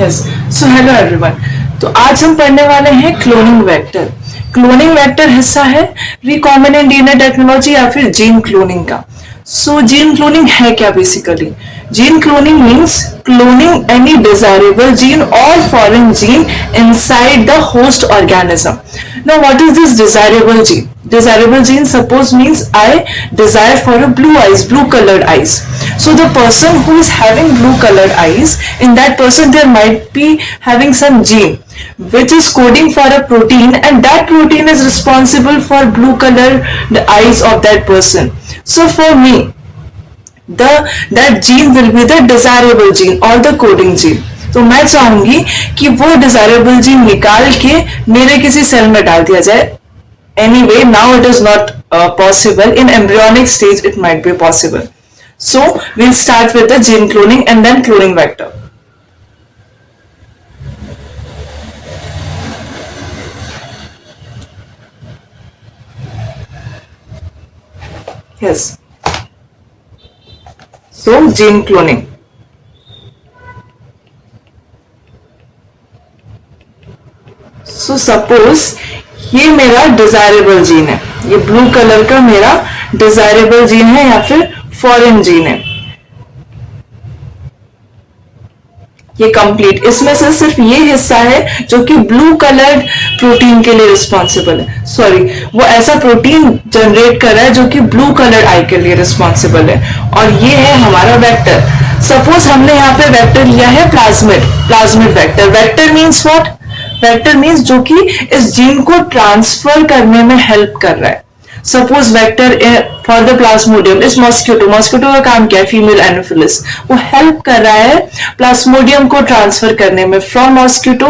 Yes, so hello everyone. तो आज हम पढ़ने वाले हैं क्लोनिंग वेक्टर। क्लोनिंग वेक्टर हिस्सा है रिकॉम्बिनेंट डीएनए टेक्नोलॉजी या फिर जीन क्लोनिंग का। सो जीन क्लोनिंग है क्या basically? Gene cloning means cloning any desirable gene और foreign gene inside the host organism. Now what is this desirable gene? Desirable gene suppose means I desire for a blue eyes, blue colored eyes. So the person who is having blue colored eyes, in that person there might be having some gene which is coding for a protein, and that protein is responsible for blue colored eyes of that person. So for me, that gene will be the desirable gene or the coding gene. तो मैं चाहूंगी कि वो desirable gene निकाल के मेरे किसी cell में डाल दिया जाए। Anyway, now it is not possible. In embryonic stage it might be possible. So we'll start with the gene cloning and then cloning vector. Yes, so gene cloning. So suppose ये मेरा desirable gene है, ये blue colour का मेरा desirable gene है या फिर foreign gene है। ये कंप्लीट, इसमें से सिर्फ ये हिस्सा है जो कि ब्लू कलर्ड प्रोटीन के लिए रिस्पॉन्सिबल है। सॉरी, वो ऐसा प्रोटीन जनरेट कर रहा है जो कि ब्लू कलर आई के लिए रिस्पॉन्सिबल है, और ये है हमारा वेक्टर। सपोज हमने यहाँ पे वेक्टर लिया है plasmid vector. Vector means what? Vector means जो कि इस जीन को ट्रांसफर करने में हेल्प कर रहा है। Suppose vector for the Plasmodium इस मॉस्किटो का काम क्या है? Female Anopheles. वो हेल्प कर रहा है प्लाज्मोडियम को ट्रांसफर करने में from mosquito,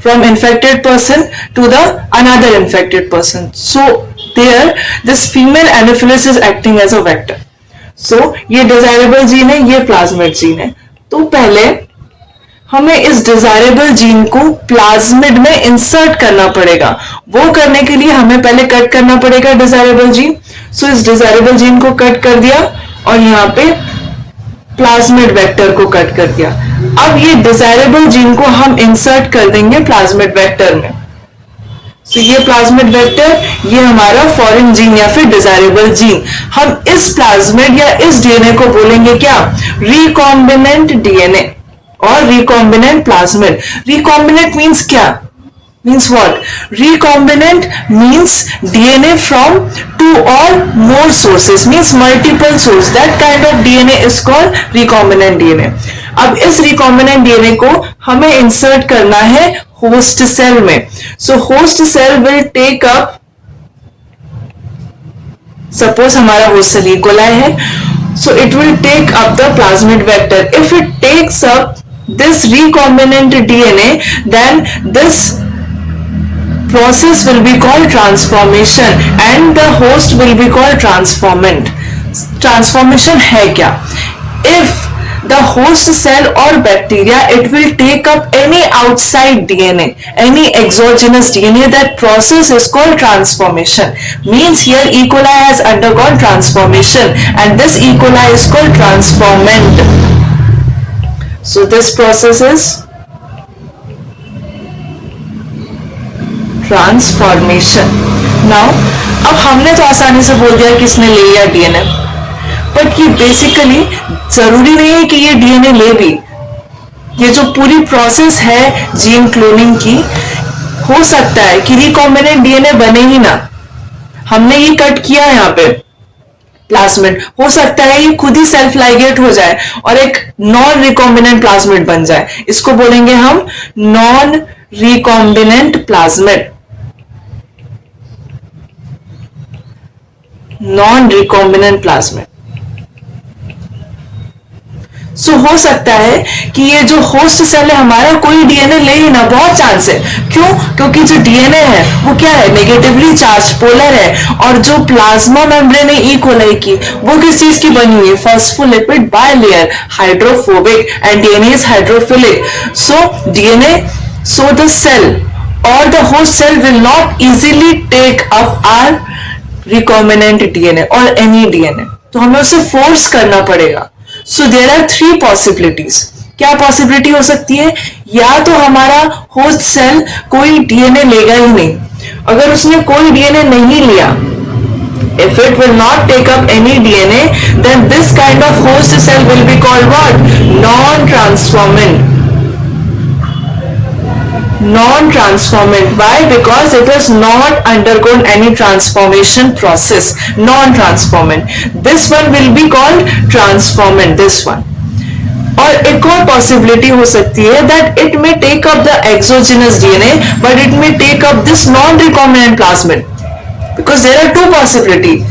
from infected person to the another infected person. So there this female Anopheles is acting as a vector. So ये डिजायरेबल जीन है, ये प्लाज्मिड जीन है। तो पहले हमें इस डिजायरेबल जीन को प्लाज्मिड में इंसर्ट करना पड़ेगा। वो करने के लिए हमें पहले कट करना पड़ेगा डिजायरेबल जीन। सो इस डिजायरेबल जीन को कट कर दिया और यहाँ पे प्लाज्मिड वेक्टर को कट कर दिया। अब ये डिजायरेबल जीन को हम इंसर्ट कर देंगे प्लाज्मिड वेक्टर में। तो ये प्लाज्मिड वेक्टर, ये हमारा फॉरेन जीन या फिर डिजायरेबल जीन। हम इस प्लाज्मिड या इस डीएनए को बोलेंगे क्या? रिकॉम्बिनेंट डीएनए और रिकॉम्बिनेंट प्लाज्मिड। रिकॉम्बिनेंट मीन्स क्या? Means what? Recombinant means DNA from two or more sources, means multiple source. That kind of DNA is called recombinant DNA. अब इस रिकॉम्बिनेंट डीएनए को हमें इंसर्ट करना है होस्ट सेल में। So host cell will take up, suppose हमारा host cell E. coli है, so it will take up the plasmid vector. If it takes up this recombinant DNA, then this process will be called transformation and the host will be called transformant. Transformation है क्या? If the host cell or bacteria, it will take up any outside DNA, any exogenous DNA. That process is called transformation. Means here E. coli has undergone transformation and this E. coli is called transformant. So this process is transformation. Now अब हमने तो आसानी से बोल दिया किसने ले लिया डीएनए, बट ये बेसिकली जरूरी नहीं है कि ये डीएनए ले भी। ये जो पूरी प्रोसेस है जीन क्लोनिंग की, हो सकता है कि रिकॉम्बिनेंट डीएनए बने ही ना। हमने ये कट किया यहाँ पे प्लाज्मिड, हो सकता है ये खुद ही सेल्फ लाइगेट हो जाए और एक नॉन रिकॉम्बिनेंट प्लाज्मिड बन जाए। इसको बोलेंगे हम non recombinant plasmid. Non recombinant plasmid. So हो सकता है कि ये जो होस्ट सेल है हमारा कोई डीएनए ले ही ना, बहुत चांस है। क्यों? क्योंकि जो डीएनए है वो क्या है? नेगेटिवली चार्ज, पोलर है। और जो प्लाज्मा मेम्ब्रेन है E. coli की, वो किस चीज की बनी हुई है? Phospholipid bilayer, hydrophobic, and DNA is hydrophilic. So DNA, so the cell or the host cell will not easily take up our recombinant DNA or any DNA, तो हमें उसे फोर्स करना पड़ेगा। So there are three possibilities. क्या possibility हो सकती है? या तो हमारा होस्ट सेल कोई डीएनए लेगा ही नहीं, अगर उसने कोई डीएनए नहीं लिया, if it will not take up any DNA, then this kind of host cell will be called what? Non-transformant. Non-transformant. Why? Because it has not undergone any transformation process. Non-transformant. This one will be called transformant. This one. और एक और possibility हो सकती है that it may take up the exogenous DNA, but it may take up this non-recombinant plasmid. Because there are two possibilities.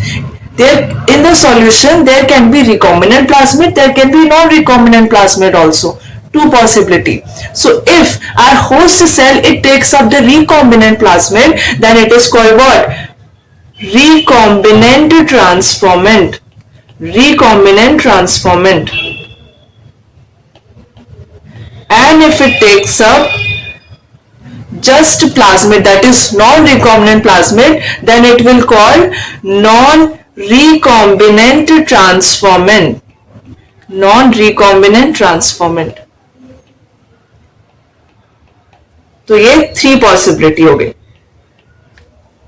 There in the solution there can be recombinant plasmid, there can be non-recombinant plasmid also. Two possibility. So if our host cell it takes up the recombinant plasmid, then it is called what? Recombinant transformant. Recombinant transformant. And if it takes up just plasmid, that is non-recombinant plasmid, then it will call non-recombinant transformant. Non-recombinant transformant. तो ये 3 possibility हो गई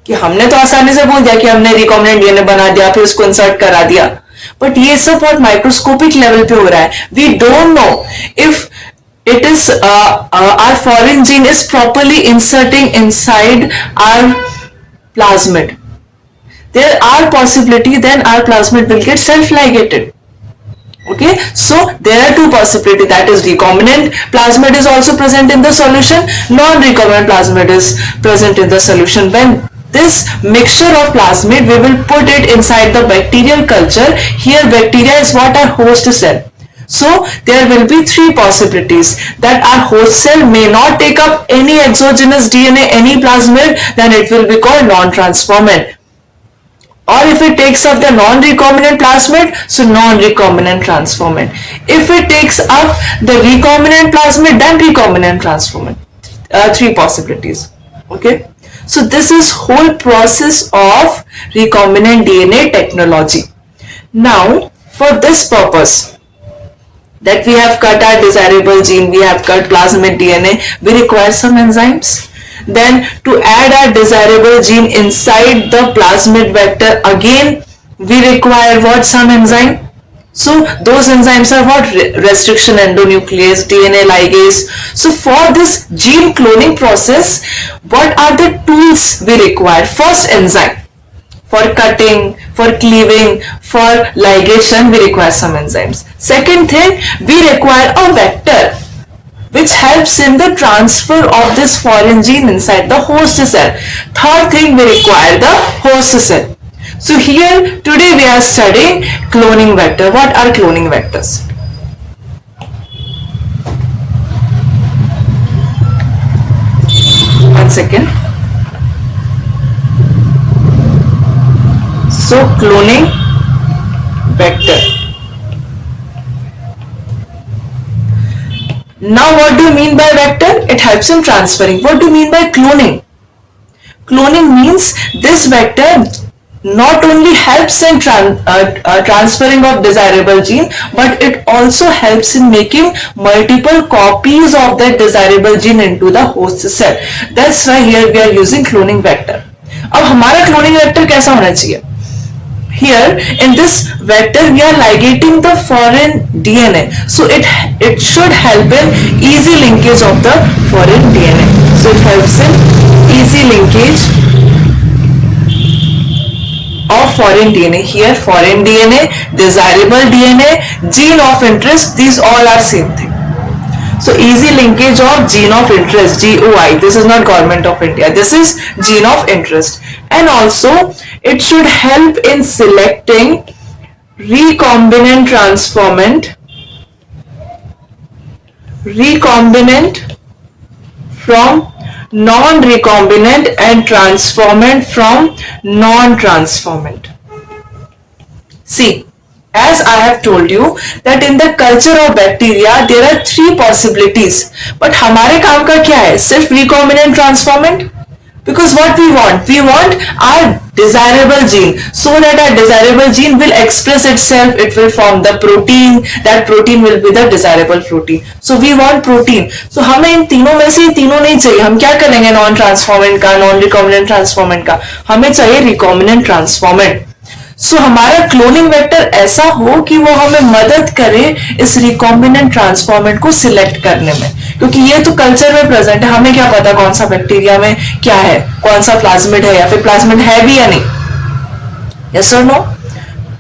कि हमने तो आसानी से बोल दिया कि हमने रिकॉम्बिनेंट डीएनए बना दिया, फिर उसको इंसर्ट करा दिया, बट ये सब बहुत माइक्रोस्कोपिक लेवल पे हो रहा है. We don't know if it is our foreign gene is properly inserting inside our plasmid. There are possibility then our plasmid will get self-ligated. Okay, so there are 2 possibility, that is recombinant plasmid is also present in the solution, non-recombinant plasmid is present in the solution. When this mixture of plasmid, we will put it inside the bacterial culture. Here bacteria is what? Our host cell. So there will be 3 possibilities, that our host cell may not take up any exogenous DNA, any plasmid, then it will be called non-transformant. Or if it takes up the non-recombinant plasmid, so non-recombinant transformant. If it takes up the recombinant plasmid, then recombinant transformant. 3 possibilities. Okay. So this is whole process of recombinant DNA technology. Now for this purpose, that we have cut our desirable gene, we have cut plasmid DNA, we require some enzymes. Then to add our desirable gene inside the plasmid vector, again we require what? Some enzyme. So those enzymes are what? Restriction endonuclease, DNA ligase. So for this gene cloning process, what are the tools we require? First, enzyme. For cutting, for cleaving, for ligation, we require some enzymes. Second thing, we require a vector which helps in the transfer of this foreign gene inside the host cell. Third thing, we require the host cell. So here today we are studying cloning vector. What are cloning vectors? One second. So cloning vector. Now what do you mean by vector? It helps in transferring. What do you mean by cloning? Cloning means this vector not only helps in transferring of desirable gene, but it also helps in making multiple copies of that desirable gene into the host cell. That's why here we are using cloning vector. अब हमारा cloning vector कैसा होना चाहिए? Here in this vector we are ligating the foreign DNA, so it should help in easy linkage of the foreign DNA. So it helps in easy linkage of foreign DNA. Here foreign DNA, desirable DNA, gene of interest, these all are same thing. So easy linkage of gene of interest, GOI. This is not Government of India. This is gene of interest. And also it should help in selecting recombinant transformant, recombinant from non-recombinant, and transformant from non-transformant. See, as I have told you that in the culture of bacteria there are 3 possibilities, but हमारे काम का क्या है? सिर्फ recombinant transformant? Because what we want our desirable gene, so that our desirable gene will express itself, it will form the protein, that protein will be the desirable protein. So we want protein. So हमें इन तीनों में से तीनों नहीं चाहिए. हम क्या करेंगे नॉन ट्रांसफॉर्मेंट का, नॉन रिकॉम्बिनेंट ट्रांसफॉर्मेंट का? हमें चाहिए रिकॉम्बिनेंट ट्रांसफॉर्मेंट. सो हमारा क्लोनिंग वेक्टर ऐसा हो कि वो हमें मदद करे इस रिकॉम्बिनेंट ट्रांसफॉर्मेंट को सिलेक्ट करने में, क्योंकि ये तो कल्चर में प्रेजेंट है, हमें क्या पता कौन सा बैक्टीरिया में क्या है, कौन सा प्लाज्मिड है या फिर प्लाज्मिड है भी या नहीं. यस और no?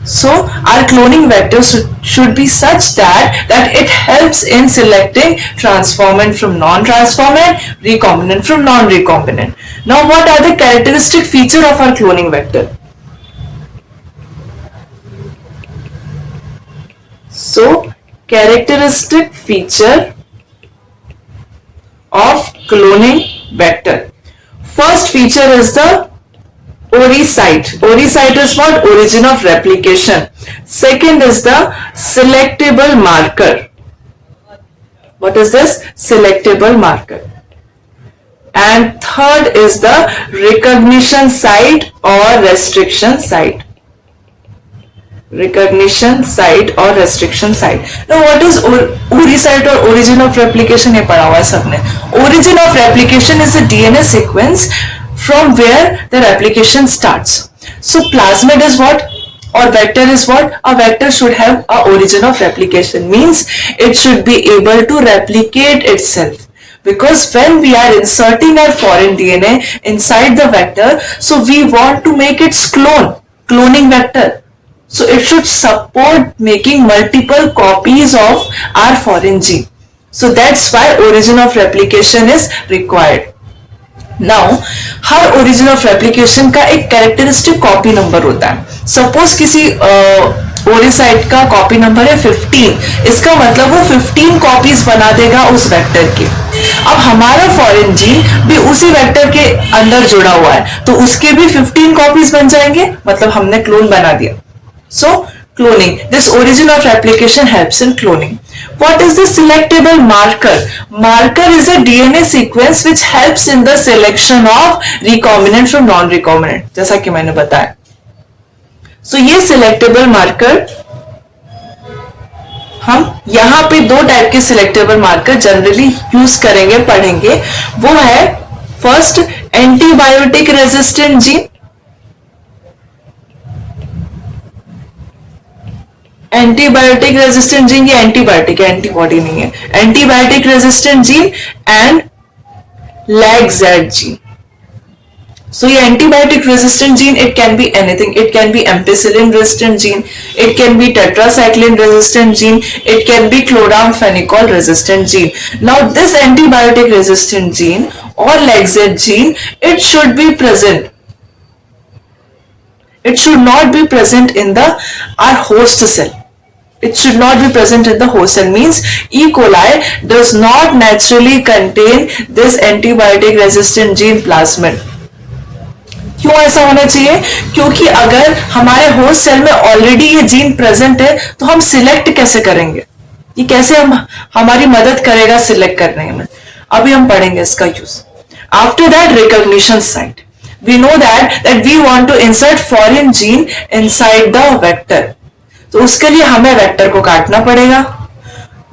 So our cloning vector should be such that it helps in selecting transformant from non-transformant, recombinant from non-recombinant. Now what are the characteristic feature of our cloning vector? So characteristic feature of cloning vector. First feature is the ORI site. ORI site is what? Origin of replication. Second is the selectable marker. What is this? Selectable marker. And third is the recognition site or restriction site. Recognition site or restriction site. Now what is ORI site or origin of replication? ये पढ़ा हुआ है सबने. Origin of replication is a DNA sequence from where the replication starts. So plasmid is what? Or vector is what? A vector should have a origin of replication. Means it should be able to replicate itself. Because when we are inserting our foreign DNA inside the vector, so we want to make its cloning vector. So it should support making multiple copies of our foreign gene. So that's why origin of replication is required. Now, her origin of replication का एक characteristic copy number होता है. Suppose किसी ORI site का copy number है 15. इसका मतलब वो 15 copies बना देगा उस vector की. अब हमारा foreign gene भी उसी vector के अंदर जुड़ा हुआ है, तो उसके भी 15 copies बन जाएंगे, मतलब हमने clone बना दिया. So cloning, this origin of replication helps in cloning. What is the selectable marker? Marker is a DNA sequence which helps in the selection of recombinant from non-recombinant, जैसा कि मैंने बताया. So ये selectable marker, हम यहाँ पे दो type के selectable marker जनरली यूज करेंगे, पढ़ेंगे. वो है first antibiotic resistant gene. Antibiotic resistant gene, ये एंटीबायोटिक है, एंटीबॉडी नहीं है. Antibiotic resistant gene and lag-Z gene. So ये antibiotic resistant gene, it can be anything. It can be ampicillin resistant gene, it can be tetracycline resistant gene, it can be chloramphenicol resistant gene. Now this antibiotic resistant gene or lag-z gene, it should be present. It should not be present in our host cell. It should not be present in the host cell. Means E. coli does not naturally contain this antibiotic resistant gene plasmid. क्यों ऐसा होना चाहिए? क्योंकि अगर हमारे host cell में already ये gene present है, तो हम सिलेक्ट कैसे करेंगे? ये कैसे हमारी मदद करेगा सिलेक्ट करने में? अभी हम पढ़ेंगे इसका use. After that recognition site. We know that we want to insert foreign gene inside the vector. तो उसके लिए हमें वेक्टर को काटना पड़ेगा,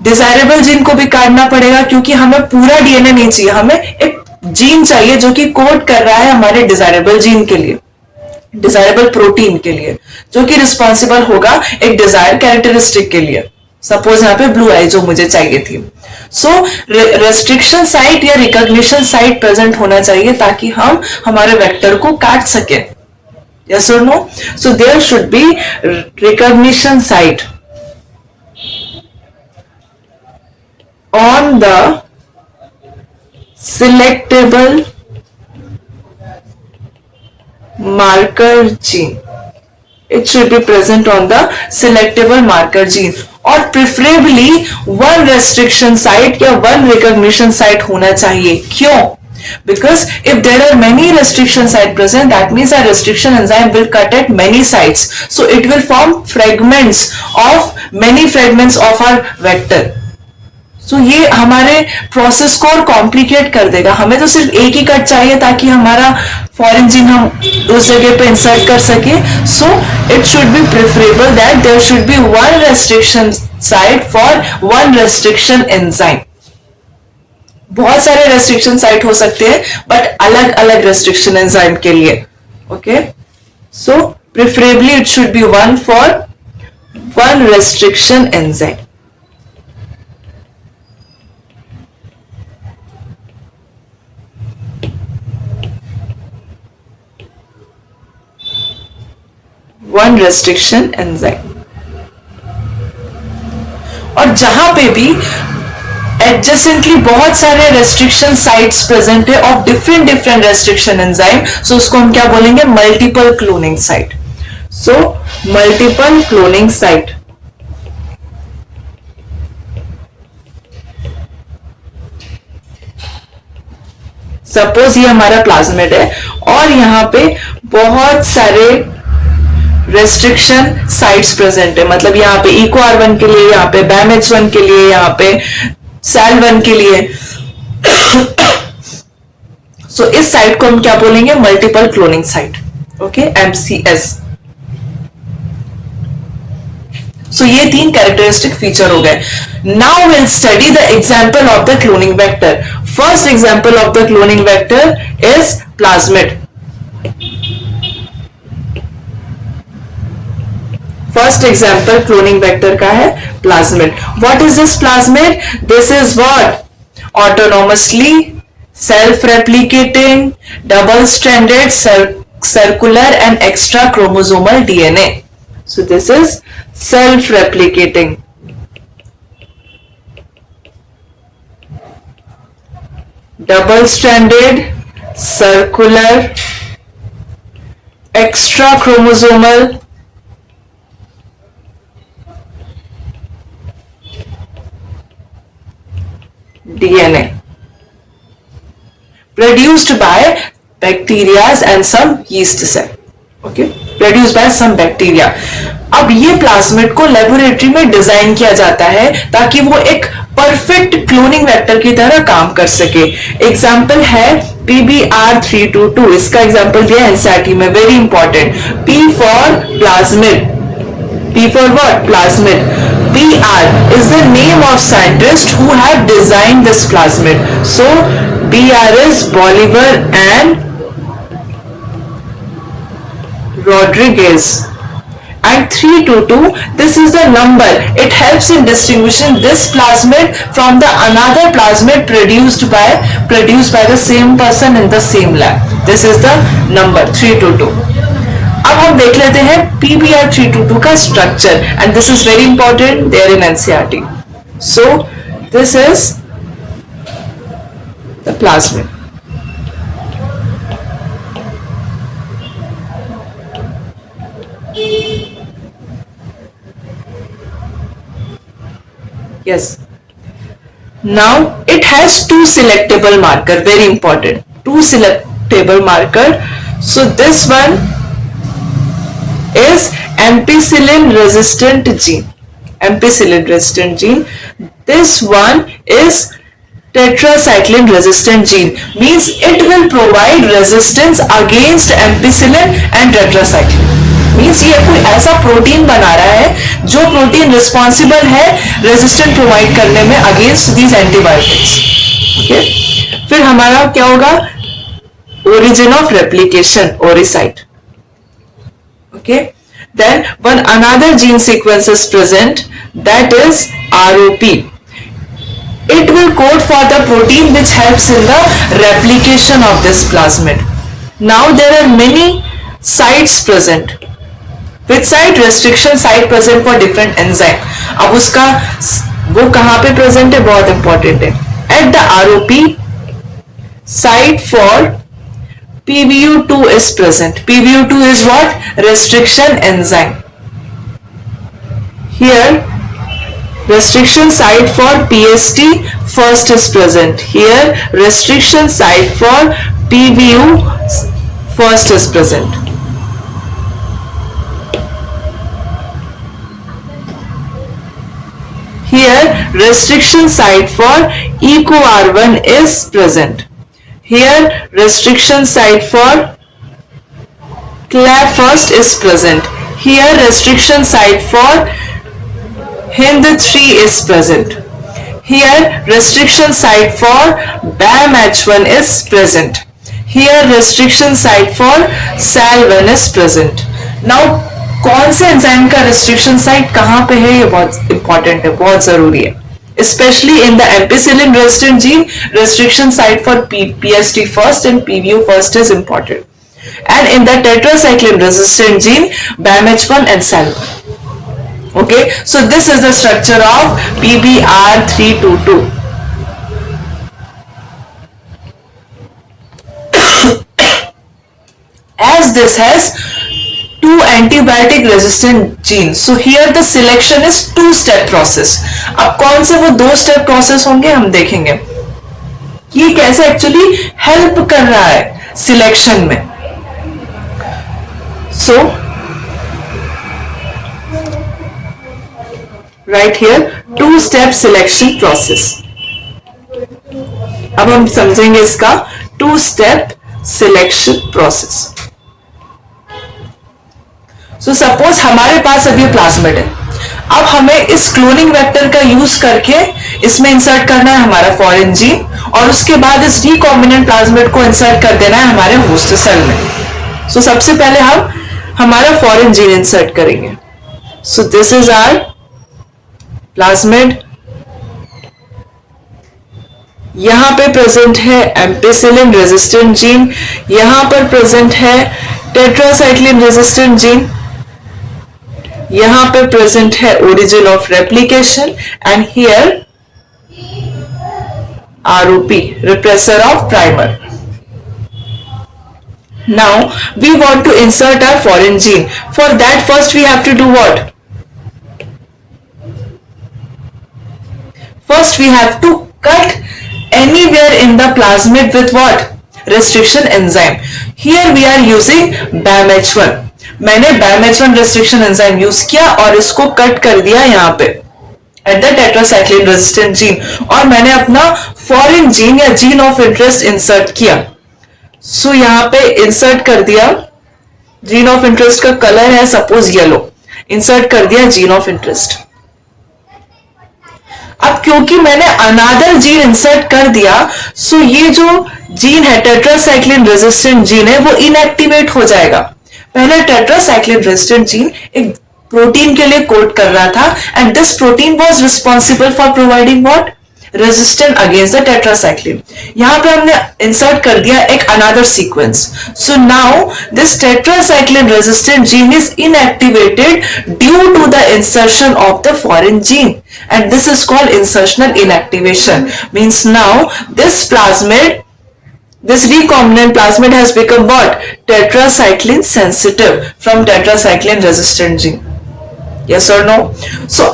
डिजायरेबल जीन को भी काटना पड़ेगा, क्योंकि हमें पूरा डीएनए नहीं चाहिए, हमें एक जीन चाहिए जो कि कोड कर रहा है हमारे डिजायरेबल जीन के लिए, डिजायरेबल प्रोटीन के लिए, जो कि रिस्पॉन्सिबल होगा एक डिजायर कैरेक्टरिस्टिक के लिए. सपोज यहाँ पे ब्लू आई जो मुझे चाहिए थी. सो रेस्ट्रिक्शन साइट या रिकॉग्निशन साइट प्रेजेंट होना चाहिए ताकि हम हमारे वेक्टर को काट सके. Yes or no? So there should be recognition site on the selectable marker gene. It should be present on the selectable marker gene, or preferably one restriction site या one recognition site होना चाहिए. क्यों? Because if there are many restriction sites present, that means our restriction enzyme will cut at many sites, so it will form fragments of many fragments of our vector. सो ये हमारे process को और complicate कर देगा. हमें तो सिर्फ एक ही कट चाहिए ताकि हमारा फॉरेन जीन हम उस जगह पे इंसर्ट कर सके. So it should be preferable that there should be one restriction site for one restriction enzyme. बहुत सारे रेस्ट्रिक्शन साइट हो सकते हैं बट अलग अलग रेस्ट्रिक्शन एंजाइम के लिए. Okay, so preferably it should be one for one restriction enzyme. One restriction enzyme. और जहां पे भी एडजेसेंटली बहुत सारे रेस्ट्रिक्शन साइट्स प्रेजेंट है of different different restriction enzyme, so उसको हम क्या बोलेंगे? Multiple cloning site. So multiple cloning site. Suppose ये हमारा प्लाज्मिड है और यहां पे बहुत सारे रेस्ट्रिक्शन साइट्स प्रेजेंट है. मतलब यहाँ पे EcoR1 के लिए, यहाँ पे BAMH1 के लिए, यहाँ पे SAL1 के लिए. सो इस साइट को हम क्या बोलेंगे? Multiple cloning site. Okay, MCS. सो ये तीन कैरेक्टरिस्टिक फीचर हो गए. Now will study the example of the cloning vector. First example of the cloning vector is plasmid. First example cloning vector का है plasmid. What is this plasmid? This is what? Autonomously self replicating double stranded circular and extra chromosomal DNA. So this is self replicating double stranded circular extra chromosomal DNA produced by bacteria and some yeast cell. Okay, produced by some bacteria. अब ये plasmid को laboratory में design किया जाता है ताकि वो एक परफेक्ट क्लोनिंग वेक्टर की तरह काम कर सके. एग्जाम्पल है PBR322. इसका एग्जाम्पल दिया एनसीईआरटी में, very important. P for plasmid. P for what? Plasmid. BR is the name of scientists who have designed this plasmid. So BR is Bolivar and Rodriguez. And 322, this is the number. It helps in distinguishing this plasmid from the another plasmid produced by the same person in the same lab. This is the number 322. अब हम देख लेते हैं PBR322 का structure and this is very important there in NCERT. So this is the plasmid. Yes. Now it has two selectable marker, very important. Two selectable marker. So this one is ampicillin resistant gene. Ampicillin resistant gene. This one is tetracycline resistant gene. Means it will provide resistance against ampicillin and tetracycline. Means ये कोई ऐसा protein बना रहा है जो protein responsible है resistant provide करने में अगेंस्ट दीज एंटीबायोटिक्स. ओके, फिर हमारा क्या होगा? Origin of replication, ori site. Okay, then one another gene sequence is present, that is ROP. It will code for the protein which helps in the replication of this plasmid. Now there are many sites present. Which site? Restriction site present for different enzyme. अब उसका वो कहाँ पे present है? बहुत important है. At the ROP site for PBU2 is present. PBU2 is what? Restriction enzyme. Here restriction site for PST first is present. Here restriction site for PBU first is present. Here restriction site for EcoR1 is present. Here restriction site for clav first is present. Here restriction site for Hind3 is present. Here restriction site for BAMH1 is present. Here restriction site for SAL1 is present. Now कौन से enzyme का restriction site कहां पे है, ये बहुत important है, बहुत जरूरी है. Especially in the ampicillin resistant gene, restriction site for PST first and PVU first is important. And in the tetracycline resistant gene, BAMH1 and SAL1. Okay, so this is the structure of PBR322. As this has two antibiotic resistant genes, so here the selection is two-step process. अब कौन से वो दो step process होंगे हम देखेंगे कि कैसे एक्चुअली हेल्प कर रहा है सिलेक्शन में. So right here two-step selection process. अब हम समझेंगे इसका two-step selection process. So suppose हमारे पास अभी प्लाज्मिड है, अब हमें इस क्लोनिंग वेक्टर का यूज करके इसमें इंसर्ट करना है हमारा फॉरेन जीन, और उसके बाद इस रिकॉम्बिनेंट प्लाज्मिड को इंसर्ट कर देना है हमारे होस्ट सेल में. सो सबसे पहले हम हमारा फॉरेन जीन इंसर्ट करेंगे. So this is our plasmid. यहां पे प्रेजेंट है एम्पिसिलिन रेजिस्टेंट जीन, यहां पर प्रेजेंट है टेट्रासाइक्लिन रेजिस्टेंट जीन, यहां पे प्रेजेंट है origin of replication, and here ROP, repressor of primer. Now we want to insert our foreign gene. For that first we have to do what? First we have to cut anywhere in the plasmid with what? Restriction enzyme. Here we are using BAMH1. मैंने BAMH1 restriction enzyme use किया और इसको cut कर दिया यहाँ पे at the tetracycline resistant gene, और मैंने अपना फॉरेन जीन या जीन ऑफ इंटरेस्ट इंसर्ट किया. सो यहाँ पे इंसर्ट कर दिया. जीन ऑफ इंटरेस्ट का कलर है सपोज येलो, इंसर्ट कर दिया जीन ऑफ इंटरेस्ट. अब क्योंकि मैंने अनादर जीन इंसर्ट कर दिया, सो ये जो जीन है टेट्रासाइक्लिन रेजिस्टेंट जीन है वो इनएक्टिवेट हो जाएगा. पहले टेट्रासाइक्लिन रेजिस्टेंट जीन एक प्रोटीन के लिए कोड कर रहा था, and this protein was responsible for providing what? Resistant against the tetracycline. यहां पे हमने इंसर्ट कर दिया एक another sequence. So now this tetracycline resistant gene is inactivated due to the insertion of the foreign gene, and this is called insertional inactivation. Means now this recombinant plasmid has become what? Tetracycline sensitive from tetracycline resistant gene. Yes or no? So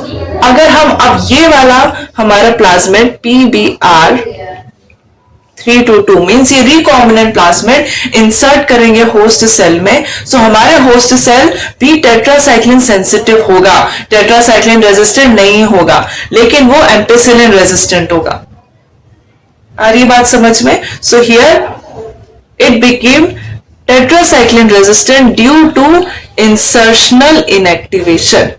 अगर हम अब ये वाला हमारा plasmid PBR322 means ये recombinant plasmid insert करेंगे host cell में. सो हमारे होस्ट सेल भी टेट्रासाइक्लिन सेंसिटिव होगा, टेट्रासाइक्लिन रेजिस्टेंट नहीं होगा, लेकिन वो एम्पिसिलिन रेजिस्टेंट होगा. आ रही बात समझ में? So here it became tetracycline resistant due to insertional inactivation.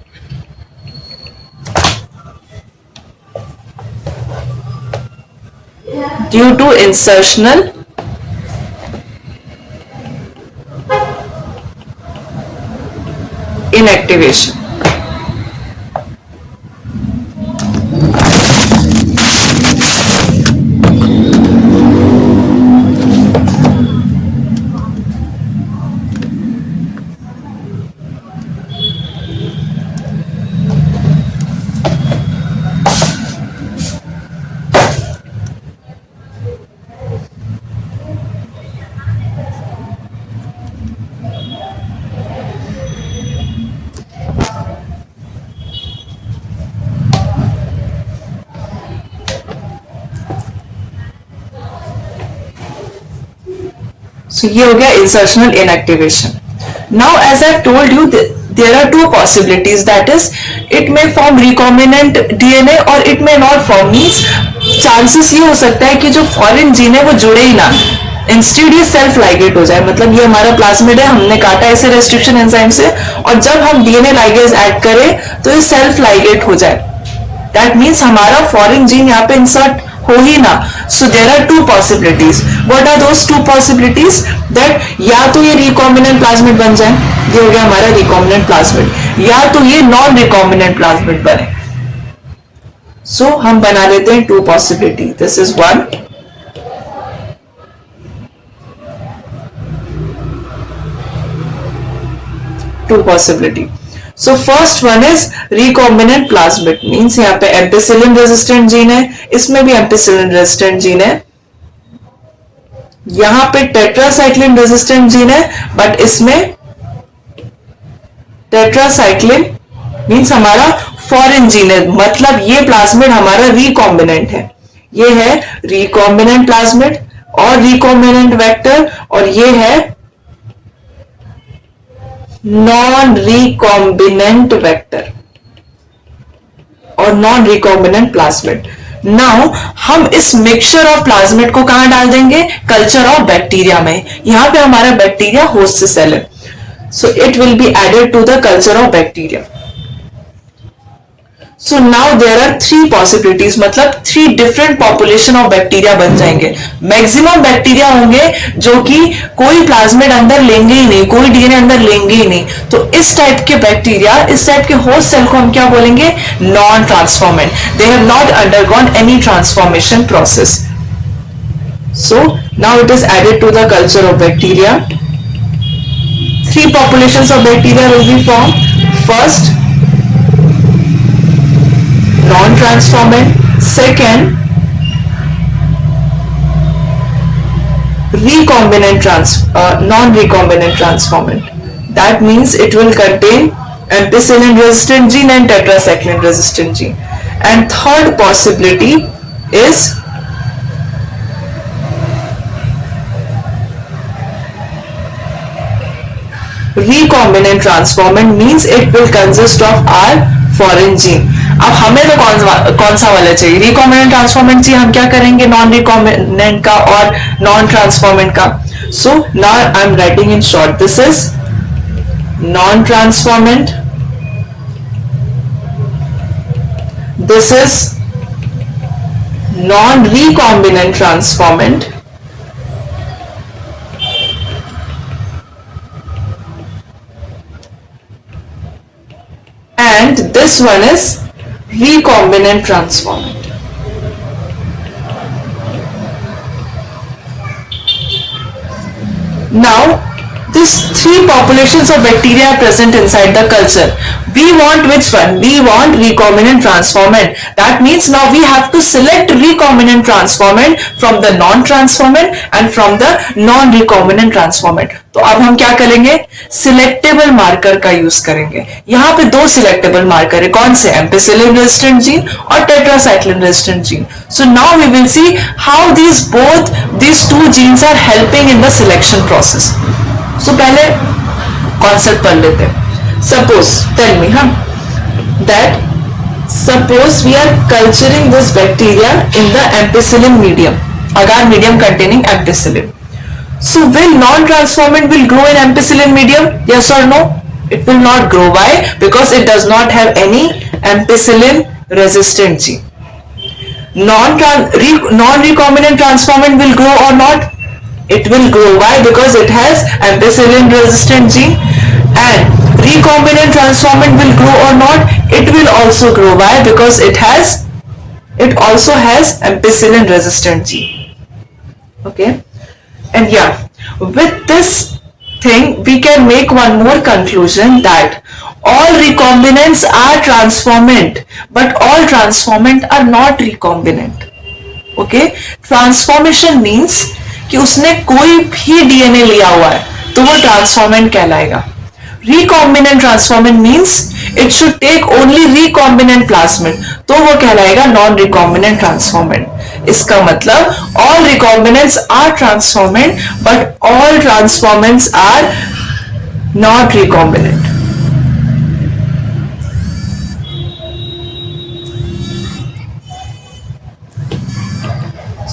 Due to insertional inactivation. So ये हो गया insertional inactivation. Now as I told you there are two possibilities, that is it में form recombinant DNA और it में not form. Means chances ये हो सकता है कि जो फॉरेन जीन है वो जुड़े ही ना, इंस्टेड ये सेल्फ लाइगेट हो जाए। मतलब ये हमारा प्लाज्मिड है, हमने काटा इसे रेस्ट्रिक्शन एंजाइम से, और जब हम डीएनए लाइगेज ऐड करें तो ये सेल्फ लाइगेट हो जाए। दैट मीन्स हमारा फॉरेन जीन यहाँ पे इंसर्ट हो ही ना। So there are two possibilities. What are those two possibilities? That या तो ये रिकॉम्बिनेंट प्लाज्मिड बन जाए, ये हो गया हमारा रिकॉम्बिनेंट प्लाज्मिड, या तो ये नॉन रिकॉम्बिनेंट प्लाज्मिड बने। सो हम बना लेते हैं to possibility. This is one, to possibility. So first one is recombinant plasmid, means यहाँ पे एम्पिसिलिन रेजिस्टेंट जीन है, इसमें भी एम्पिसिलिन रेजिस्टेंट जीन है, यहां पे टेट्रासाइक्लिन रेजिस्टेंट जीन है, बट इसमें टेट्रासाइक्लिन मीन्स हमारा फॉरेन जीन है। मतलब ये प्लाज्मिड हमारा रिकॉम्बिनेंट है, ये है रिकॉम्बिनेंट प्लाज्मिड और रिकॉम्बिनेंट वेक्टर, और ये है नॉन रिकॉम्बिनेंट वेक्टर और नॉन रिकॉम्बिनेंट प्लाज्मिड। नाउ हम इस मिक्सचर ऑफ प्लाज्मिड को कहां डाल देंगे? कल्चर ऑफ बैक्टीरिया में। यहां पे हमारा बैक्टीरिया होस्ट सेल है, so it will be added to the culture of bacteria. So now there are three possibilities, मतलब three different population of bacteria बन जाएंगे। मैक्सिमम बैक्टीरिया होंगे जो कि कोई प्लाज्मिड अंदर लेंगे ही नहीं, कोई डीएनए अंदर लेंगे ही नहीं। तो इस टाइप के बैक्टीरिया, इस टाइप के होस्ट सेल को हम क्या बोलेंगे? Non transformant. They have not undergone any transformation process. So now it is added to the culture of bacteria. Three populations of bacteria will be formed. First, non-transformant. Second, non-recombinant transformant. That means it will contain ampicillin resistant gene and tetracycline resistant gene. And third possibility is recombinant transformant, means it will consist of our foreign gene. अब हमें तो कौन सा वाला चाहिए? Recombinant transformant चाहिए। हम क्या करेंगे? नॉन रिकॉम्बिनेंट का और नॉन ट्रांसफॉर्मेंट का। So now I am writing in short, this is non transformant, this is non recombinant transformant, and this one is recombinant transformant. Now these three populations of bacteria are present inside the culture. We want which one? We want recombinant transformant. That means now we have to select recombinant transformant from the non-transformant and from the non-recombinant transformant. तो अब हम क्या करेंगे? Selectable marker का use करेंगे। यहाँ पे दो सिलेक्टेबल मार्कर है, कौन से? एम्पिसिलिन रेजिस्टेंट जीन और tetracycline resistant gene. So now we will see how these two genes are helping in the selection process. सो पहले कॉन्सेप्ट पढ़ लेते हैं। Suppose tell me that suppose we are culturing this bacteria in the ampicillin medium, agar medium containing ampicillin. So will non-transformant will grow in ampicillin medium? Yes or no? It will not grow. Why? Because it does not have any ampicillin resistant gene. Non-recombinant transformant will grow or not? It will grow. Why? Because it has ampicillin resistant gene. And recombinant transformant will grow or not? It will also grow. Why? Because it also has ampicillin resistant gene. Okay. And yeah, with this thing we can make one more conclusion, that all recombinants are transformant, but all transformant are not recombinant. Okay. Transformation means कि उसने कोई भी DNA लिया हुआ है तो वो transformant कहलाएगा। Recombinant transformant means it should take only recombinant plasmid, तो वो कहलाएगा नॉन रिकॉम्बिनेंट ट्रांसफॉर्मेंट। इसका मतलब all recombinants are transformant but all transformants are not recombinant.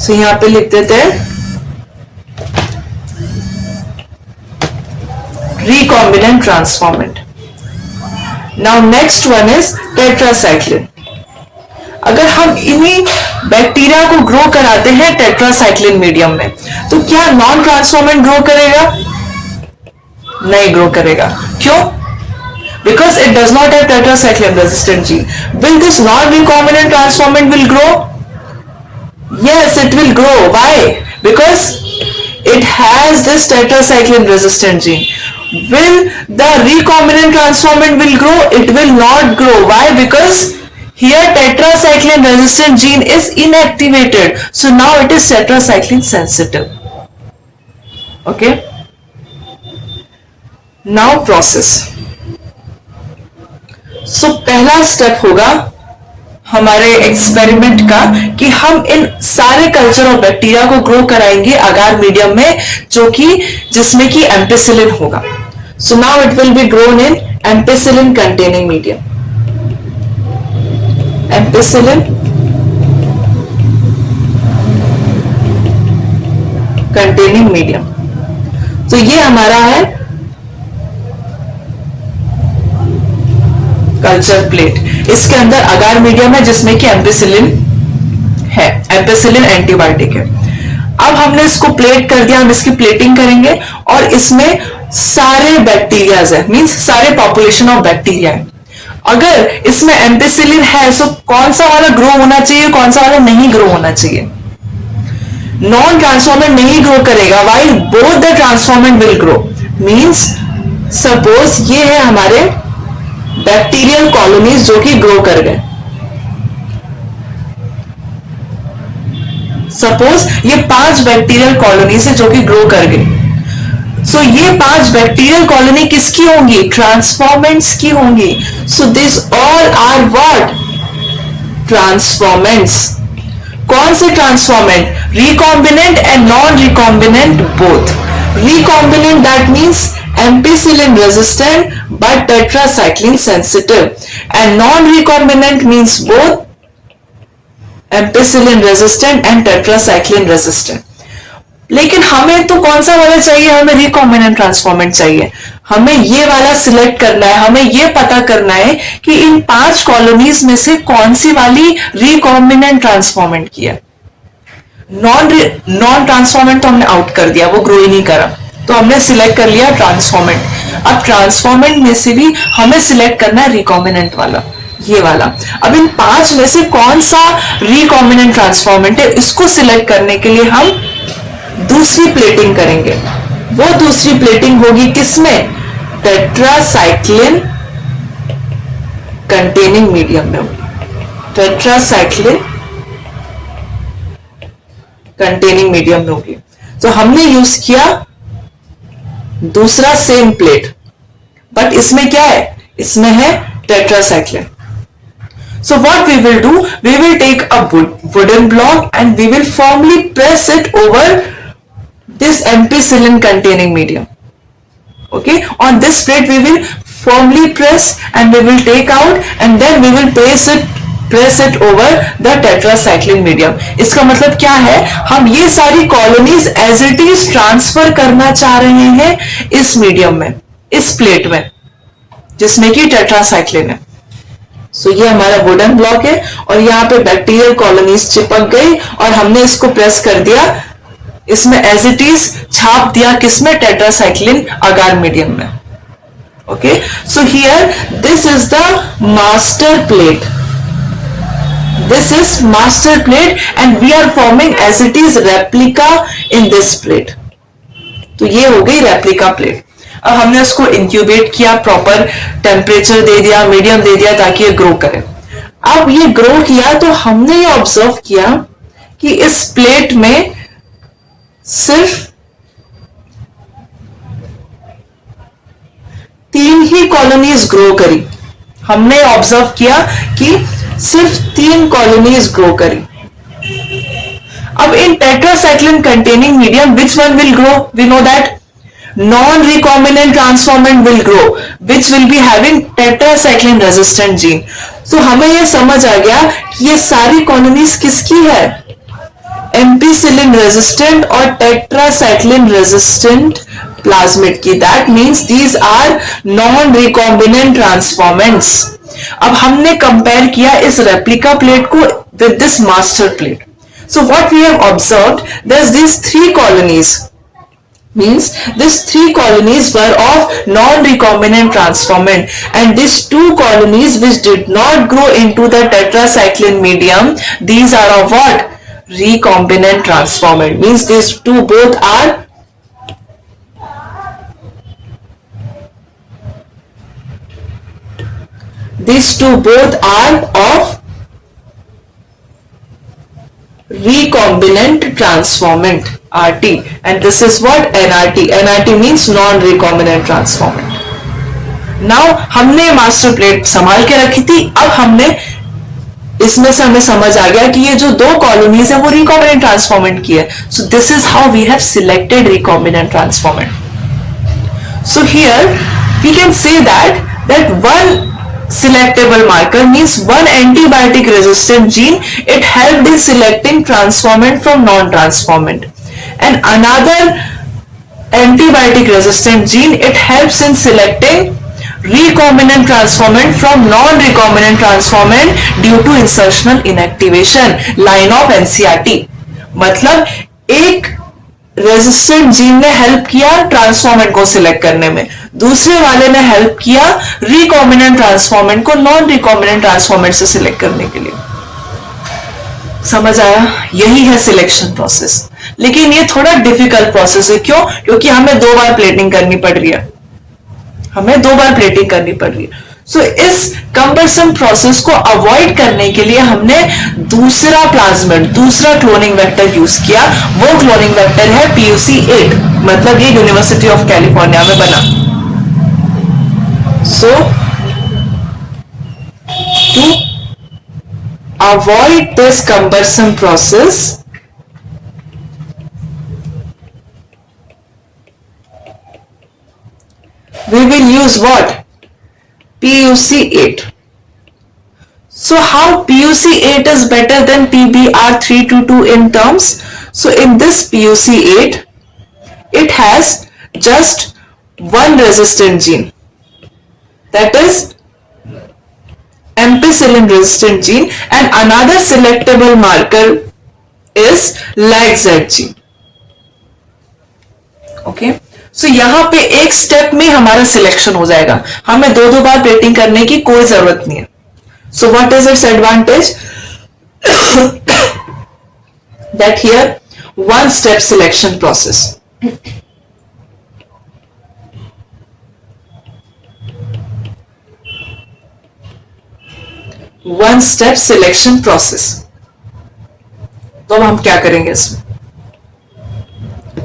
So यहां पे लिख देते हैं recombinant transformant. Now next one is tetracycline. अगर हम इन्हीं बैक्टीरिया को ग्रो कराते हैं टेट्रासाइक्लिन मीडियम में, तो क्या नॉन ट्रांसफॉर्मेंट ग्रो करेगा? नहीं ग्रो करेगा। क्यों? Because it does not have tetracycline resistant gene. Will this non-recombinant transformant will grow? Yes, it will grow. Why? Because it has this tetracycline resistant gene. Will the recombinant transformant will grow? It will not grow. Why? Because here tetracycline resistant gene is inactivated. So now it is tetracycline sensitive. Okay. Now process. So पहला step होगा हमारे experiment का कि हम इन सारे culture of bacteria को grow कराएंगे अगार medium में, जो कि जिसमें कि एम्पिसिलिन होगा। सो now it will B grown in ampicillin containing medium. Ampicillin containing medium. तो ये हमारा है कल्चर प्लेट। इसके अंदर अगार मीडियम है जिसमें कि एम्पिसिलिन है, एम्पिसिलिन एंटीबायोटिक है। अब हमने इसको प्लेट कर दिया, हम इसकी प्लेटिंग करेंगे और इसमें सारे बैक्टीरियाज है, मींस सारे पॉपुलेशन ऑफ बैक्टीरिया है। अगर इसमें एम्पिसिलिन है तो कौन सा वाला ग्रो होना चाहिए, कौन सा वाला नहीं ग्रो होना चाहिए? नॉन ट्रांसफॉर्मेंट नहीं ग्रो करेगा, while both the transformant will grow. Means suppose ये है हमारे बैक्टीरियल कॉलोनीज जो कि ग्रो कर गए। सपोज ये 5 बैक्टीरियल कॉलोनीज है जो कि ग्रो कर गई। सो ये 5 बैक्टीरियल कॉलोनी किसकी होंगी? ट्रांसफॉर्मेंट्स की होंगी। So this all are what? Transformants. कौन से transformant? Recombinant and non recombinant both. Recombinant that means ampicillin resistant but tetracycline sensitive, and non-recombinant means both ampicillin resistant and tetracycline resistant. लेकिन हमें तो कौन सा वाला चाहिए? हमें रिकॉम्बिनेंट ट्रांसफॉर्मेंट चाहिए। हमें ये वाला सिलेक्ट करना है, हमें ये पता करना है कि इन 5 कॉलोनीज में से कौन सी वाली रिकॉम्बिनेंट ट्रांसफॉर्मेंट की है। नॉन ट्रांसफॉर्मेंट तो हमने आउट कर दिया, वो ग्रो ही नहीं करा, तो हमने सिलेक्ट कर लिया ट्रांसफॉर्मेंट। अब ट्रांसफॉर्मेंट में से भी हमें सिलेक्ट करना है रिकॉम्बिनेंट वाला, ये वाला। अब इन 5 में से कौन सा रिकॉम्बिनेंट ट्रांसफॉर्मेंट है, इसको सिलेक्ट करने के लिए हम दूसरी प्लेटिंग करेंगे। वो दूसरी प्लेटिंग होगी किसमें? टेट्रासाइक्लिन कंटेनिंग मीडियम में होगी। टेट्रासाइक्लिन कंटेनिंग मीडियम में होगी। तो हमने यूज किया दूसरा सेम प्लेट, बट इसमें क्या है? इसमें है tetracycline. So what we will do, we will take a wooden block and we will firmly press it over this ampicillin containing medium. Okay, on this plate we will firmly press and we will take out and then we will press it over the tetracycline medium. इसका मतलब क्या है? हम ये सारी colonies as it is transfer करना चाह रहे हैं इस मीडियम में, इस प्लेट में जिसमें कि टेट्रासाइक्लिन है। सो ये हमारा वुडन ब्लॉक है और यहाँ पे बैक्टीरियल कॉलोनीज चिपक गई और हमने इसको प्रेस कर दिया, इसमें एज इट इज छाप दिया, किसमें? टेट्रासाइक्लिन अगार मीडियम में। Okay, so here this is the master plate. This is master plate and we are forming as it is replica in this plate. तो ये हो गई रेप्लिका प्लेट। अब हमने उसको इंक्यूबेट किया, प्रॉपर टेम्परेचर दे दिया, मीडियम दे दिया ताकि ये ग्रो करे। अब ये ग्रो किया तो हमने ये ऑब्जर्व किया कि इस प्लेट में सिर्फ 3 ही कॉलोनीज ग्रो करी। हमने ऑब्जर्व किया कि सिर्फ 3 कॉलोनीज ग्रो करी। अब in tetracycline containing medium which one will grow? We know that non recombinant transformant will grow which will be having tetracycline resistant gene. So हमें यह समझ आ गया कि ये सारी कॉलोनीज किसकी है? एम्पी एम्पिसिलिन रेजिस्टेंट और टेट्रासाइक्लिन रेजिस्टेंट प्लाज्मिड की. That means these are non recombinant transformants. अब हमने कंपेयर किया इस रेप्लिका प्लेट को with this master plate. So what we have observed, there's these three colonies, means these three colonies were of non-recombinant transformant, and these two colonies which did not grow into the tetracycline medium, these are of what? Recombinant transformant. Means these two both are of recombinant transformant, RT, and this is what? NRT. NRT means non-recombinant transformant. Now हमने master plate संभाल के रखी थी. अब हमने इसमें से हमें समझ आ गया कि ये जो दो कॉलोनीज है वो रिकॉम्बिनेंट ट्रांसफॉर्मेंट की है. So this is how we have selected recombinant transformant. So here we can say that one selectable marker means one antibiotic resistant gene, it helped in selecting transformant from non-transformant, and another antibiotic resistant gene, it helps in selecting recombinant transformant from non-recombinant transformant due to insertional inactivation. Line of NCERT. मतलब एक resistant gene ने help किया transformant को select करने में, दूसरे वाले ने हेल्प किया रिकॉम्बिनेंट ट्रांसफॉर्मेंट को नॉन रिकॉम्बिनेंट ट्रांसफॉर्मेंट से सिलेक्ट करने के लिए. समझ आया? यही है सिलेक्शन प्रोसेस. लेकिन ये थोड़ा डिफिकल्ट प्रोसेस है. क्यों? क्योंकि हमें 2 बार प्लेटिंग करनी पड़ रही है. सो इस कंबरसम प्रोसेस को अवॉइड करने के लिए हमने दूसरा प्लाज्मिड, दूसरा क्लोनिंग वेक्टर यूज किया. वो क्लोनिंग वेक्टर है PUC8. मतलब ये यूनिवर्सिटी ऑफ कैलिफोर्निया में बना. So to avoid this cumbersome process, we will use what? PUC8. So how PUC8 is better than PBr322 in terms? So in this PUC8, it has just one resistant gene, that is ampicillin resistant gene, and another selectable marker is LAGZ gene. Okay. सो यहां पे एक step में हमारा selection हो जाएगा. हमें 2 बार plating करने की कोई जरूरत नहीं है. So what is it's advantage? That here one step selection process. One step selection process. तो अब हम क्या करेंगे इसमें?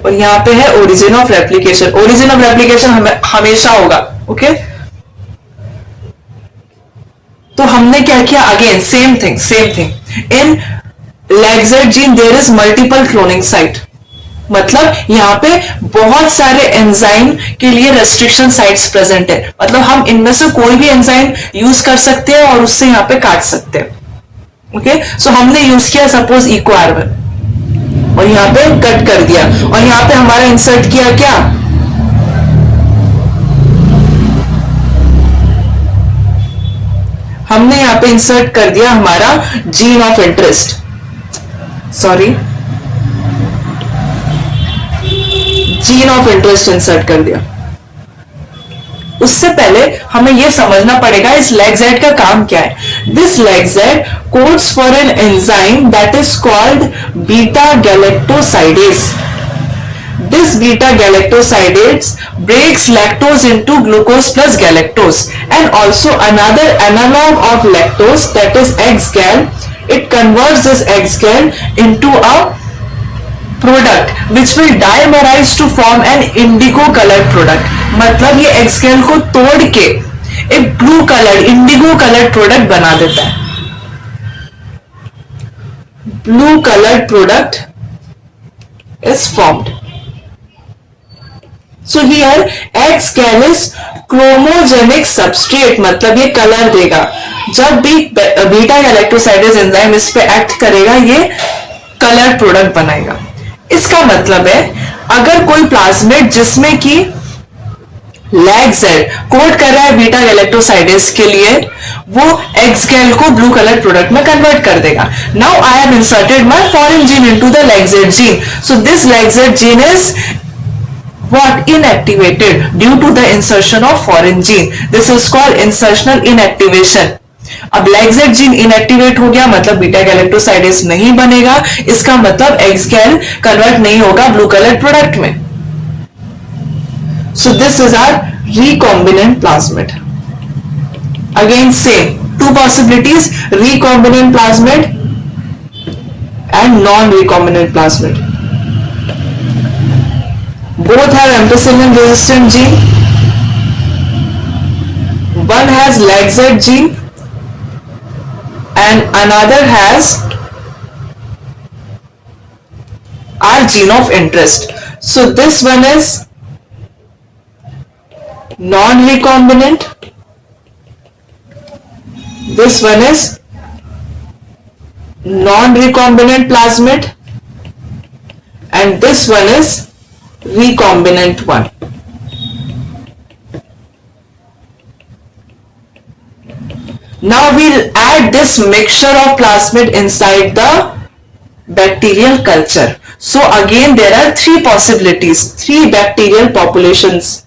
और यहां पे है origin of replication. Origin of replication हमेशा होगा. ओके. तो हमने क्या किया? Again same thing. In LAGZ gene there is multiple cloning site. मतलब यहां पे बहुत सारे एंजाइम के लिए रेस्ट्रिक्शन साइट्स प्रेजेंट है. मतलब हम इनमें से कोई भी एंजाइम यूज कर सकते हैं और उससे यहां पे काट सकते हैं. ओके. सो हमने यूज किया सपोज EcoR1 और यहां पे कट कर दिया, और यहां पे हमारा इंसर्ट किया क्या? हमने यहां पे इंसर्ट कर दिया हमारा gene of interest. Sorry, gene of interest insert कर दिया. उससे पहले हमें यह समझना पड़ेगा इस LAGZ का काम क्या है. This LAGZ codes for an enzyme that is called beta galactosidase. This beta galactosidase breaks lactose into glucose plus galactose, and also another analog of lactose, that is XGAL. It converts this XGAL into a product which will dimerize to form an indigo colored product. मतलब ये XGAL को तोड़ के एक blue colour, Indigo coloured product बना देता है. Blue coloured product is formed. So here XGAL is chromogenic substrate. मतलब ये कलर देगा. जब भी बीटा गैलेक्टोसाइडेज एंजाइम इस पे एक्ट करेगा, ये कलर प्रोडक्ट बनाएगा। इसका मतलब है अगर कोई प्लाज्मिड जिसमें कि लैग-जेड कोड कर रहा है बीटा गैलेक्टोसाइडेस के लिए, वो एक्सगेल को ब्लू कलर प्रोडक्ट में कन्वर्ट कर देगा। Now I have inserted my foreign gene into the lag-Z gene, so this lag-Z gene is what inactivated due to the insertion of foreign gene. This is called insertional inactivation. अब lag-Z gene inactivate हो गया, मतलब beta galactosidase नहीं बनेगा, इसका मतलब एक्सगेल convert नहीं होगा ब्लू कलर प्रोडक्ट में। So this is our recombinant plasmid. Again same, two possibilities, recombinant plasmid and non-recombinant plasmid. Both have ampicillin resistant gene. One has lagZ gene and another has our gene of interest. So this one is non-recombinant. This one is non-recombinant plasmid and this one is recombinant one. Now we'll add this mixture of plasmid inside the bacterial culture. So again there are three possibilities, three bacterial populations.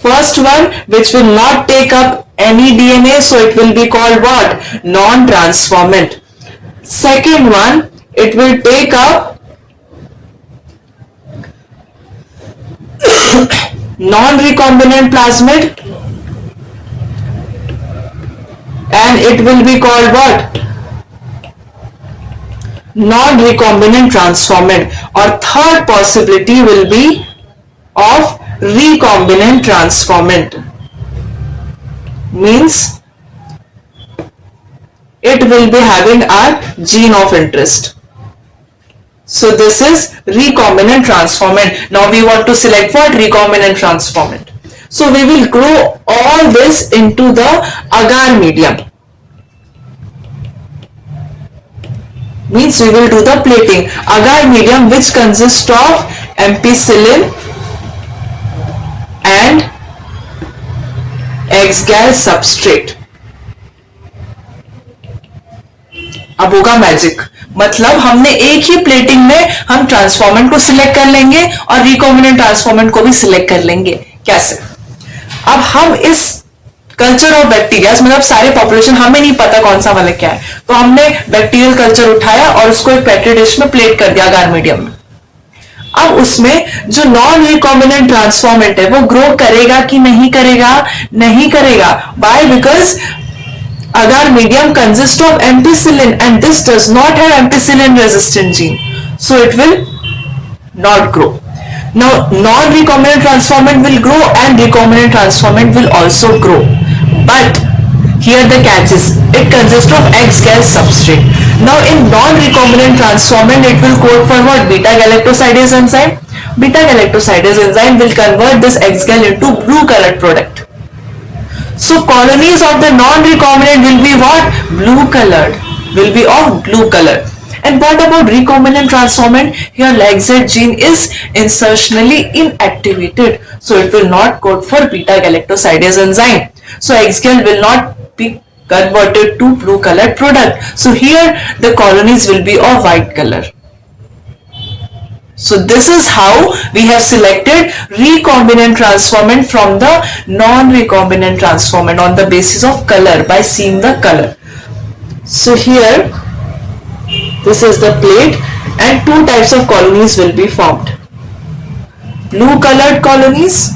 First one, which will not take up any DNA, so it will be called what? Non-transformant. Second one, it will take up non-recombinant plasmid and it will be called what? Non-recombinant transformant. Or third possibility will be of recombinant transformant, means it will be having our gene of interest. So this is recombinant transformant. Now we want to select what? Recombinant transformant. So we will grow all this into the agar medium. Means we will do the plating. Agar medium which consists of ampicillin and X gal substrate. अब होगा magic, मतलब हमने एक ही plating में हम transformant को select कर लेंगे और रिकॉम्बिनेंट ट्रांसफॉर्मेंट को भी सिलेक्ट कर लेंगे। कैसे? अब हम इस कल्चर ऑफ बैक्टीरिया, मतलब सारे पॉपुलेशन हमें नहीं पता कौन सा वाला क्या है, तो हमने बैक्टीरियल कल्चर उठाया और उसको एक पेट्री डिश में प्लेट कर दिया अगार मीडियम में। अब उसमें जो नॉन रिकॉम्बिनेंट ट्रांसफॉर्मेंट है वो ग्रो करेगा कि नहीं करेगा? नहीं करेगा। Why? Because agar medium consists of ampicillin and this does not have ampicillin resistant gene, so it will not grow. Now non-recombinant transformant will grow and recombinant transformant will also grow, but here the catch is it consists of X-gal substrate. Now in non-recombinant transformant it will code for what? Beta galactosidase enzyme. Beta galactosidase enzyme will convert this X-gal into blue colored product. So colonies of the non-recombinant will be what? Blue colored, will be of blue color. And what about recombinant transformant? Here LAGZ gene is insertionally inactivated, so it will not code for beta galactosidase enzyme. So X-gal will not be converted to blue colored product. So here the colonies will be of white color. So this is how we have selected recombinant transformant from the non-recombinant transformant on the basis of color, by seeing the color. So here this is the plate and two types of colonies will be formed. Blue colored colonies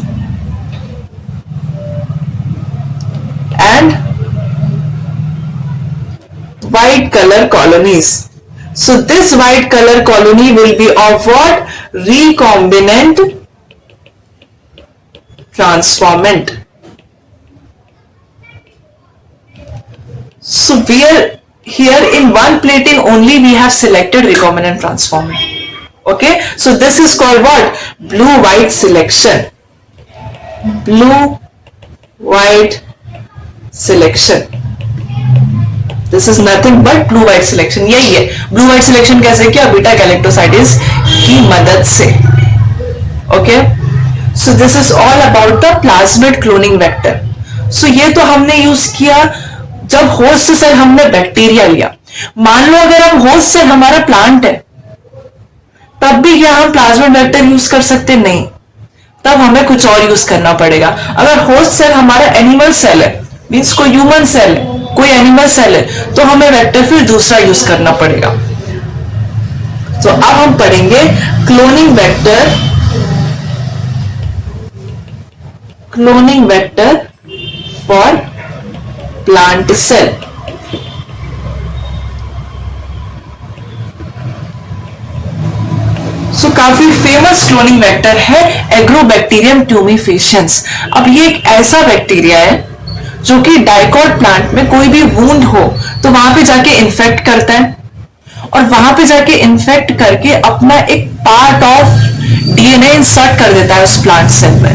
and white color colonies. So this white color colony will be of what? Recombinant transformant. So we are here in one plating only we have selected recombinant transformant. Okay, so this is called what? Blue white selection. Blue white selection. This is nothing but blue white selection, यही है blue white selection. कैसे किया? Beta galactosidase की मदद से। Okay, so this is all about the plasmid cloning vector. So ये तो हमने यूज किया जब होस्ट सेल हमने बैक्टीरिया लिया। मान लो अगर हम होस्ट सेल हमारा प्लांट है, तब भी क्या हम प्लाज्मिड वेक्टर यूज कर सकते? नहीं, तब हमें कुछ और यूज करना पड़ेगा। अगर होस्ट सेल हमारा एनिमल सेल है, मीन्स कोई ह्यूमन सेल है, कोई एनिमल सेल है, तो हमें वेक्टर फिर दूसरा यूज करना पड़ेगा। तो अब हम पढ़ेंगे cloning vector, cloning vector for plant cell. So काफी फेमस क्लोनिंग वेक्टर है एग्रोबैक्टीरियम ट्यूमिफेशियंस। अब ये एक ऐसा बैक्टीरिया है जो कि डाइकॉट प्लांट में कोई भी वुंड हो तो वहां पे जाके इन्फेक्ट करता है, और वहां पे जाके इन्फेक्ट करके अपना एक पार्ट ऑफ डीएनए इंसर्ट कर देता है उस प्लांट सेल में,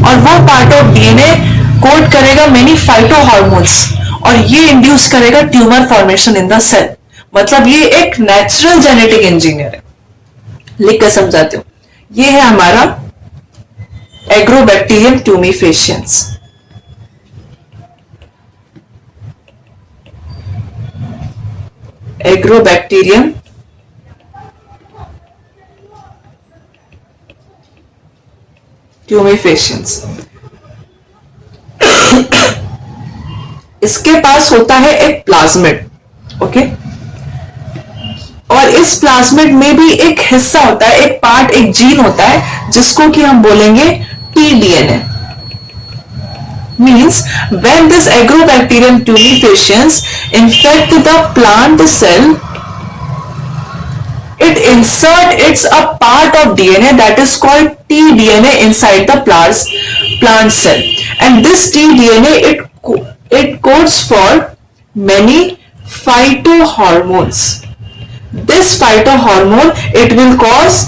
और वो पार्ट ऑफ डीएनए कोड करेगा मेनी फाइटो हार्मोन्स, और ये इंड्यूस करेगा tumour formation in the cell. मतलब ये एक नेचुरल जेनेटिक इंजीनियर है। लिख कर समझाते हो, ये है हमारा एग्रोबैक्टीरियम ट्यूमिफेशियंस। Agrobacterium tumefaciens. इसके पास होता है एक प्लाज्मिड, ओके, और इस प्लाज्मिड में भी एक हिस्सा होता है, एक पार्ट, एक जीन होता है जिसको कि हम बोलेंगे T DNA. Means when this Agrobacterium tumefaciens infect the plant cell, it inserts a part of DNA that is called tDNA inside the plant cell, and this tDNA it codes for many phytohormones. This phytohormone, it will cause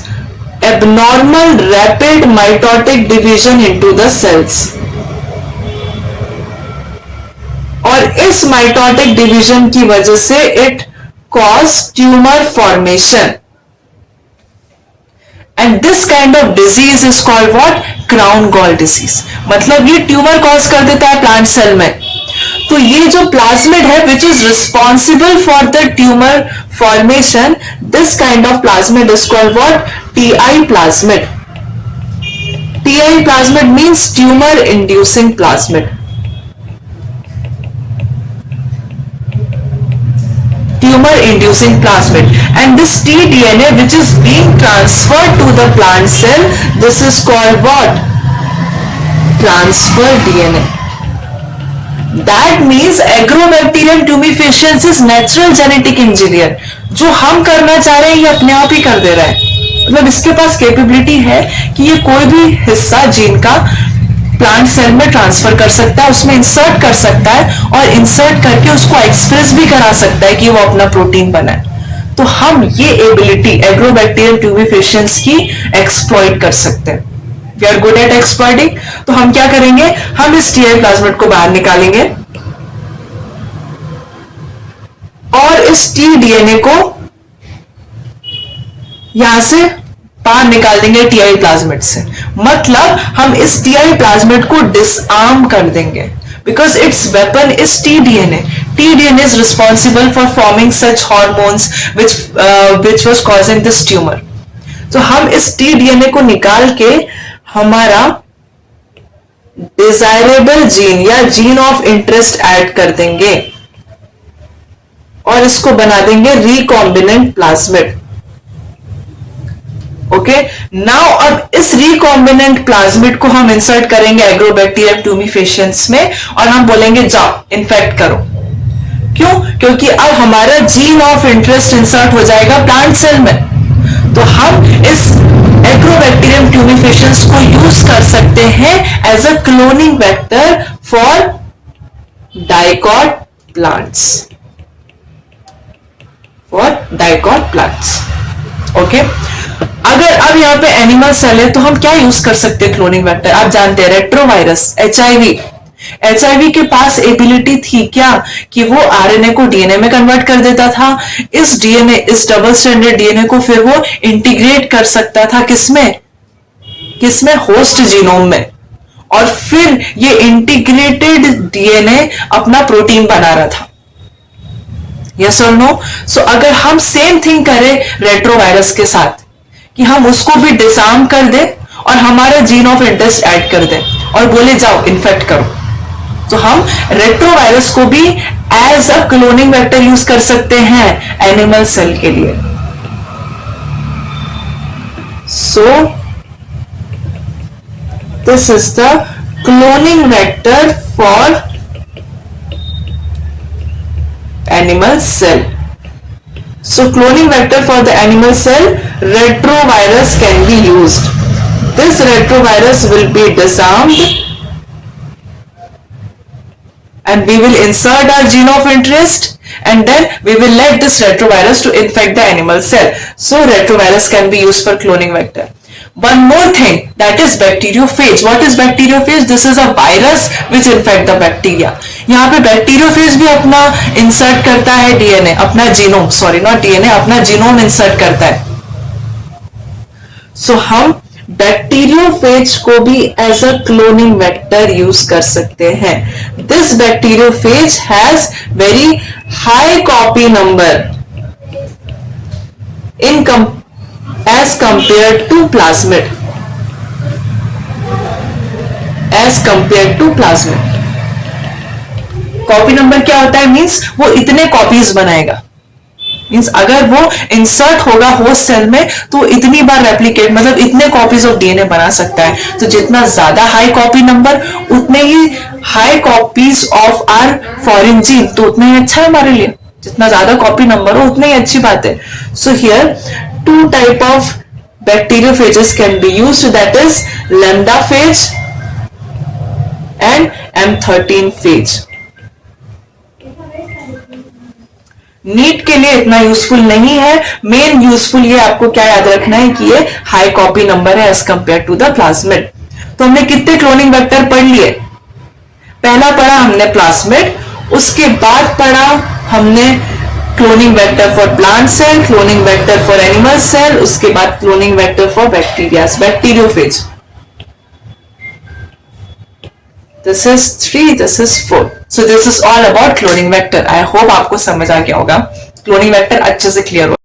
abnormal rapid mitotic division into the cells, और इस mitotic division की वजह से it cause tumor formation, and this kind of disease is called what? Crown gall disease। मतलब ये tumour cause कर देता है प्लांट सेल में। तो ये जो प्लाज्मिड है which is responsible for the tumor formation, this kind of plasmid is called what? TI plasmid। TI plasmid means tumor inducing plasmid। Tumor inducing plasmid, and this tDNA which is being transferred to the plant cell, this is called what? Transfer DNA। That means Agrobacterium tumefaciens is natural genetic engineer। जो हम करना चाह रहे हैं ये अपने आप ही कर दे रहा है। मतलब इसके पास कैपेबिलिटी है कि ये कोई भी हिस्सा जीन का प्लांट सेल में ट्रांसफर कर सकता है, उसमें इंसर्ट कर सकता है, और इंसर्ट करके उसको एक्सप्रेस भी करा सकता है कि वो अपना प्रोटीन बनाए। तो हम ये एबिलिटी एग्रोबैक्टीरियम ट्यूमिफेशियंस की एक्सप्लॉइट कर सकते हैं। We are good at exploiting. तो हम क्या करेंगे? हम इस टीआई प्लाज्मिड को बाहर निकालेंगे और इस टी डीएनए को यहां से बाहर निकाल देंगे टीआई प्लाज्मिड से। मतलब हम इस टीआई प्लाज्मिड को डिसआर्म कर देंगे, because it's weapon is T-DNA. T-DNA is responsible for forming such hormones which was causing this tumour. तो हम इस टीडीएनए को निकाल के हमारा डिजायरेबल जीन या जीन ऑफ इंटरेस्ट ऐड कर देंगे और इसको बना देंगे रिकॉम्बिनेंट प्लाज्मिड। ओके, नाउ अब इस रिकॉम्बिनेंट प्लाज्मिड को हम इंसर्ट करेंगे एग्रोबैक्टीरियम ट्यूमिफेशियंस में और हम बोलेंगे जाओ इन्फेक्ट करो। क्यों? क्योंकि अब हमारा जीन ऑफ इंटरेस्ट इंसर्ट हो जाएगा प्लांट सेल में। तो हम इस एग्रोबैक्टीरियम ट्यूमिफेशियंस को यूज कर सकते हैं as a cloning vector for dicot plants, for dicot plants. Okay, अगर अब यहाँ पे एनिमल सेल है तो हम क्या यूज कर सकते हैं क्लोनिंग वेक्टर? आप जानते हैं रेट्रोवायरस, एचआईवी, HIV के पास एबिलिटी थी क्या कि वो आरएनए को डीएनए में कन्वर्ट कर देता था, इस डीएनए, इस डबल स्ट्रैंडेड डीएनए को फिर वो इंटीग्रेट कर सकता था किसमें, होस्ट जीनोम में, और फिर ये इंटीग्रेटेड डीएनए अपना प्रोटीन बना रहा था। यस और नो? सो अगर हम सेम थिंग करें रेट्रोवायरस के साथ कि हम उसको भी डिसआर्म कर दे और हमारा जीन ऑफ इंटरेस्ट ऐड कर दे और बोले जाओ इन्फेक्ट करो, तो हम रेट्रोवायरस को भी as a cloning vector use कर सकते हैं एनिमल सेल के लिए। So this is the cloning vector for animal cell. So cloning vector for the animal cell, retrovirus can be used. This retrovirus will be disarmed and we will insert our gene of interest and then we will let this retrovirus to infect the animal cell. So retrovirus can be used for cloning vector. One more thing, that is bacteriophage. What is bacteriophage? This is a virus which infect the bacteria. यहाँ पे bacteriophage भी अपना insert करता है DNA, अपना जीनोम, sorry not DNA, अपना जीनोम इंसर्ट करता है। सो हम बैक्टीरियोफेज को भी as a cloning vector use कर सकते हैं। This bacteriophage has very high copy number in as compared to plasmid, copy number क्या होता है? मींस वो इतने कॉपीज बनाएगा, मींस अगर वो इंसर्ट होगा होस्ट सेल में तो इतनी बार रेप्लिकेट, मतलब इतने कॉपीज ऑफ डीएनए बना सकता है। तो जितना ज्यादा हाई कॉपी नंबर उतने ही high copies of our foreign gene, तो उतना ही अच्छा है हमारे लिए। जितना ज्यादा कॉपी नंबर हो उतनी ही अच्छी बात है। So here two type of bacteriophages can be used, that is lambda-phage and M13 phage. NEET के लिए इतना यूजफुल नहीं है, मेन यूजफुल ये आपको क्या याद रखना है कि ये हाई कॉपी नंबर है as compare to the plasmid. तो हमने कितने क्लोनिंग वेक्टर पढ़ लिए? पहला पढ़ा हमने प्लाज्मिड, उसके बाद पढ़ा हमने cloning vector for plant cell, cloning vector for animal cell, उसके बाद cloning vector for bacteria, bacteriophage. This is 3, this is 4. So this is all about cloning vector. I hope आपको समझ आ गया होगा, क्लोनिंग वेक्टर अच्छे से क्लियर हो।